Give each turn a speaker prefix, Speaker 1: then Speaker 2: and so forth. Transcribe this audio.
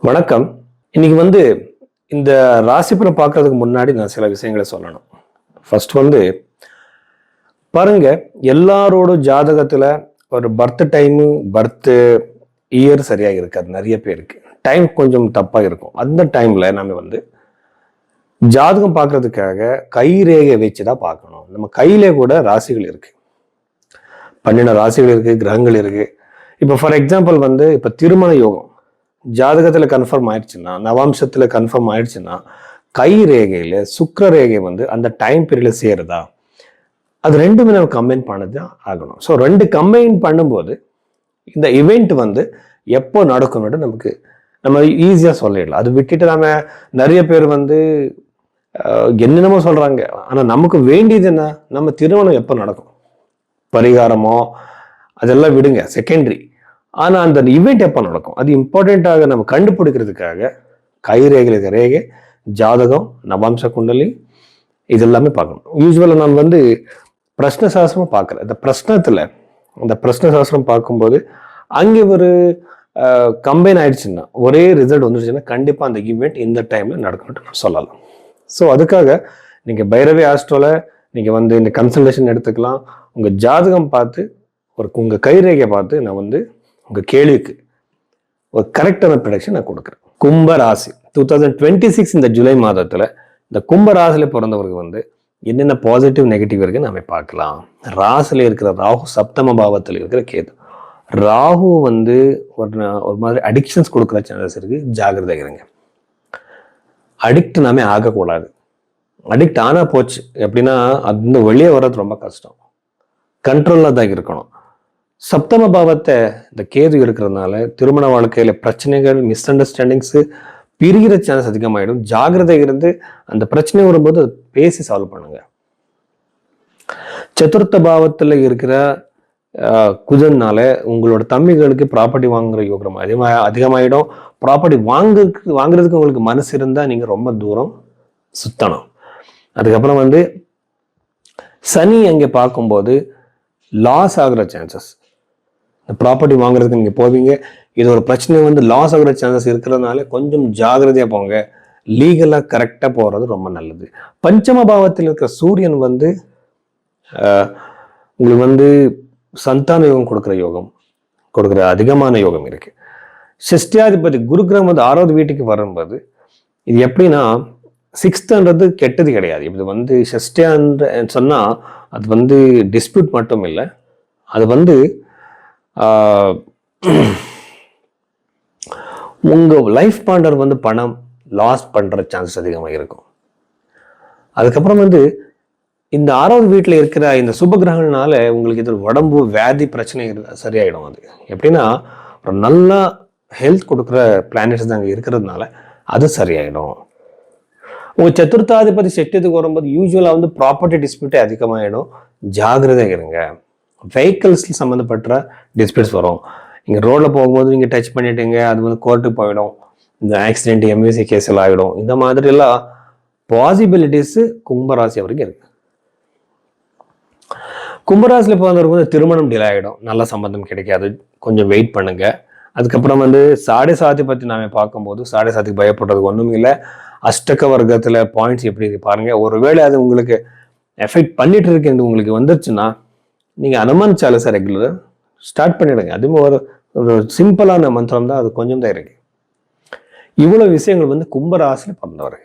Speaker 1: வணக்கம். இன்னைக்கு இந்த ராசிபலன் பார்க்கறதுக்கு முன்னாடி நான் சில விஷயங்களை சொல்லணும். ஃபர்ஸ்ட் பாருங்க, எல்லாரோட ஜாதகத்துல ஒரு பர்த் டைமு பர்த் இயர் சரியா இருக்காது. நிறைய பேருக்கு டைம் கொஞ்சம் தப்பா இருக்கும். அந்த டைம்ல நம்ம ஜாதகம் பார்க்கறதுக்காக கை ரேகை வச்சுதான் பார்க்கணும். நம்ம கையிலே கூட ராசிகள் இருக்கு, 12 ராசிகள் இருக்கு, கிரகங்கள் இருக்கு. இப்போ ஃபார் எக்ஸாம்பிள் இப்ப திருமண யோகம் ஜாதகத்துல கன்ஃபார்ம் ஆயிடுச்சுன்னா, நவாம்சத்துல கன்ஃபார்ம் ஆயிடுச்சுன்னா, கை ரேகையில சுக்கிர ரேகை அந்த டைம் பீரியட்ல சேருதா, அது ரெண்டுமே நம்ம கம்பைன் பண்ணது ஆகணும். ஸோ ரெண்டு கம்பைன் பண்ணும்போது இந்த இவெண்ட் எப்போ நடக்கும்னு நம்ம ஈஸியா சொல்லிடலாம். அது விட்டுட்டு நாம நிறைய பேர் என்னென்னமோ சொல்றாங்க. ஆனா நமக்கு வேண்டியது என்ன? நம்ம திருமணம் எப்போ நடக்கும், பரிகாரமோ அதெல்லாம் விடுங்க, செகண்டரி. ஆனா அந்த இவெண்ட் எப்போ நடக்கும் அது இம்பார்ட்டண்ட்டாக நம்ம கண்டுபிடிக்கிறதுக்காக கை ரேகை, ஜாதகம், நவாம்ச குண்டலி இது எல்லாமே பார்க்கணும். யூஸ்வலா நான் பிரஷ்ன சாஸ்திரமும் பார்க்குறேன். அந்த பிரஷ்ன சாஸ்திரம் பார்க்கும்போது அங்கே ஒரு கம்பைன் ஆயிடுச்சுன்னா, ஒரே ரிசல்ட் வந்துருச்சுன்னா கண்டிப்பா அந்த ஈவெண்ட் இந்த டைம்ல நடக்கணும்னு நான் சொல்லலாம். ஸோ அதுக்காக நீங்க பைரவி ஆஸ்ட்ரோல நீங்க இந்த கன்சல்டேஷன் எடுத்துக்கலாம். உங்க ஜாதகம் பார்த்து உங்க கைரேகையை பார்த்து நான் உங்க கேள்விக்கு ஒரு கரெக்டான ப்ரொடக்ஷன் நான் கொடுக்குறேன். கும்ப ராசி 2026 இந்த ஜூலை மாதத்துல இந்த கும்ப ராசியில பிறந்தவருக்கு என்னென்ன பாசிட்டிவ் நெகட்டிவ் இருக்குன்னு நம்ம பார்க்கலாம். ராசியில இருக்கிற ராகு, சப்தம பாவத்தில் இருக்கிற கேது. ராகு ஒரு மாதிரி அடிக்ஷன்ஸ் கொடுக்குற சான்சஸ் இருக்கு, ஜாகிரதை இருங்க. அடிக்ட் நாமே ஆகக்கூடாது. அடிக்ட் ஆனா போச்சு எப்படின்னா அது வெளியே வர்றது ரொம்ப கஷ்டம். கண்ட்ரோல்ல தான் இருக்கணும். சப்தம பாவத்தை இந்த கேது இருக்கிறதுனால திருமண வாழ்க்கையில பிரச்சனைகள், மிஸ் அண்டர்ஸ்டாண்டிங்ஸ், பிரிகிற சான்ஸ் அதிகமாயிடும். ஜாகிரதை இருந்து அந்த பிரச்சனை வரும்போது அதை பேசி சால்வ் பண்ணுங்க. சதுர்த்த பாவத்துல இருக்கிற குஜன்னால உங்களோட தம்பிகளுக்கு ப்ராப்பர்ட்டி வாங்குற யோகம் அதிகமாயிடும். ப்ராப்பர்ட்டி வாங்குறதுக்கு உங்களுக்கு மனசு இருந்தா நீங்க ரொம்ப தூரம் சுத்தணும். அதுக்கப்புறம் சனி அங்கே பார்க்கும்போது லாஸ் ஆகுற சான்சஸ், ப்ராப்பர்ட்டி வாங்குறதுக்கு நீங்க போவீங்க, இது ஒரு பிரச்சனை லாஸ் ஆகுற சான்சஸ் இருக்கிறதுனால கொஞ்சம் ஜாகிரதையா போங்க. லீகலா கரெக்டா போறது ரொம்ப நல்லது. பஞ்சம பாவத்தில் இருக்கிற சூரியன் உங்களுக்கு சந்தான யோகம் கொடுக்குற அதிகமான யோகம் இருக்கு. ஷஷ்டியாதிபதி குருகிரகம் 6வது வீட்டுக்கு வரும்போது இது எப்படின்னா 6th கெட்டது கிடையாது. இது ஷஷ்டியான்னு சொன்னா அது டிஸ்பியூட் மட்டும் இல்லை, அது உங்க லைஃப் பார்ட்னர் பணம் லாஸ் பண்ற சான்சஸ் அதிகமாக இருக்கும். அதுக்கப்புறம் இந்த 6வது வீட்டுல இருக்கிற இந்த சுப கிரகங்கள்னால உங்களுக்கு இது உடம்பு வியாதி பிரச்சனை சரியாயிடும். அது எப்படின்னா ஒரு நல்ல ஹெல்த் கொடுக்குற பிளானட்ஸ் தான் இருக்கிறதுனால அது சரியாயிடும். உங்க சதுர்த்தாதிபதி செட்டத்துக்கு வரும்போது யூஸ்வலா ப்ராப்பர்ட்டி டிஸ்பியூட்டே அதிகமாயிடும். ஜாகிரதை இருங்க. வெஹிக்கிள்ஸ் சம்மந்தப்பட்ட டிஸ்பியூட்ஸ் வரும். இங்கே ரோட்ல போகும்போது நீங்கள் டச் பண்ணிட்டீங்க, அது கோர்ட்டுக்கு போயிடும். இந்த ஆக்சிடென்ட், எம்விசி கேஸ் எல்லாம் ஆகிடும். இந்த மாதிரி எல்லாம் பாசிபிலிட்டிஸ் கும்பராசி வரைக்கும் இருக்கு. கும்பராசியில் போனவருக்கு திருமணம் டிலே ஆகிடும், நல்ல சம்பந்தம் கிடைக்காது, கொஞ்சம் வெயிட் பண்ணுங்க. அதுக்கப்புறம் சாடை சாத்தி பற்றி நாம பார்க்கும்போது சாடை சாத்திக்கு பயப்படுறதுக்கு ஒன்றும் இல்லை. அஷ்டக வர்க்கத்தில் பாயிண்ட்ஸ் எப்படி இருக்கு பாருங்க. ஒருவேளை அது உங்களுக்கு எஃபெக்ட் பண்ணிட்டு இருக்கு உங்களுக்கு வந்துருச்சுன்னா நீங்க அனுமான் சாலிசா ரெகுலரா ஸ்டார்ட் பண்ணிடுங்க. அதுவும் ஒரு சிம்பிளான மந்திரம் தான், அது கொஞ்சம் தான் இருக்கு. இவ்வளவு விஷயங்கள் கும்பராசியில் பிறந்தவர்கள்.